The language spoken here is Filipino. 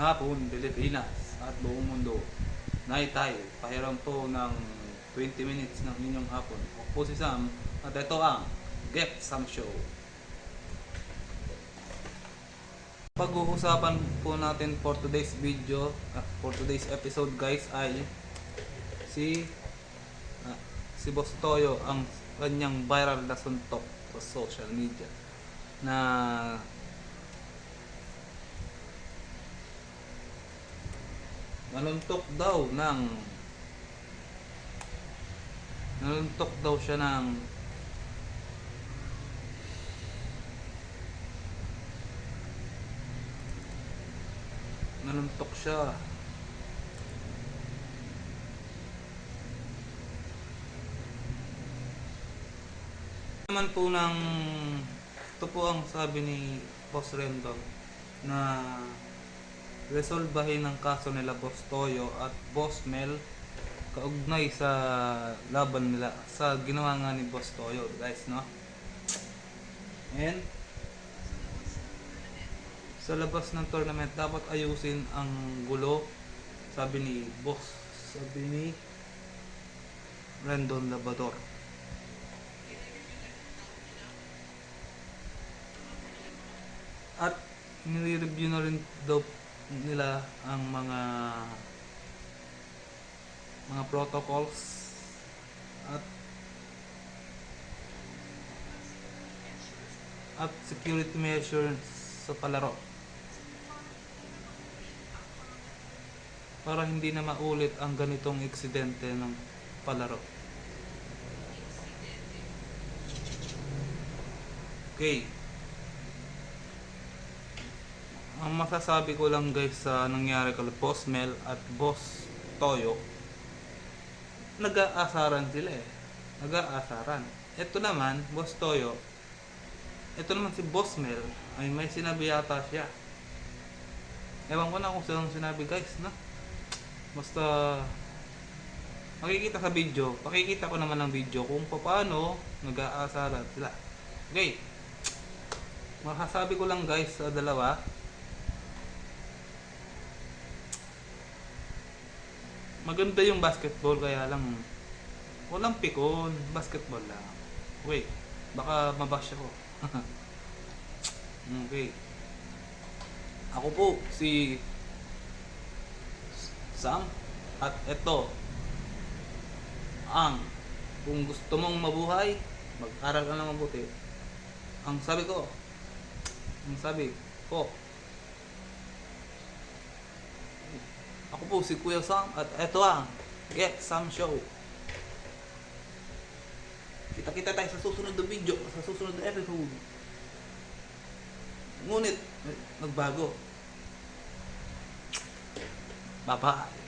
hapon, Pilipinas at buong mundo. Night tayo, pahiram po ng 20 minutes ng inyong hapon. Ako po si Sam at ito ang Get Sam Show. Pag-uusapan po natin for today's video, for today's episode guys ay si Boss Toyo, ang kanyang viral na suntok sa social media na naluntok daw siya ng naluntok siya naman po ng ito po ang sabi ni Boss Rendon na resolbahin ang kaso nila Boss Toyo at Boss Mel kaugnay sa laban nila sa ginawa nga ni Boss Toyo guys, no? And sa labas ng tournament dapat ayusin ang gulo, sabi ni Rendon Labrador. At nire-review na rin daw nila ang mga protocols at security measures sa palaro para hindi na maulit ang ganitong eksidente ng palaro. Okay. Ang masasabi ko lang guys sa nangyari kay Boss Mel at Boss Toyo, nag-aasaran sila nag-aasaran. Ito naman, Boss Toyo, ito naman si Boss Mel ay may sinabi yata siya. Ewan ko na kung saan sinabi guys, no? Basta makikita sa video, pakikita ko naman ng video kung paano nag-aasaran sila. Okay. Masasabi ko lang guys sa dalawa, maganda yung basketball, kaya lang walang pikon, basketball lang. Wait, baka mabash ako. Okay. Ako po si Sam at ito ang kung gusto mong mabuhay, mag-aral ka na mabuti. Ang sabi ko ako po si Kuya Sam at ito ang Get Sam Show. Kita-kita tayo sa susunod na video, sa susunod na episode. Ngunit nagbago. Bye-bye.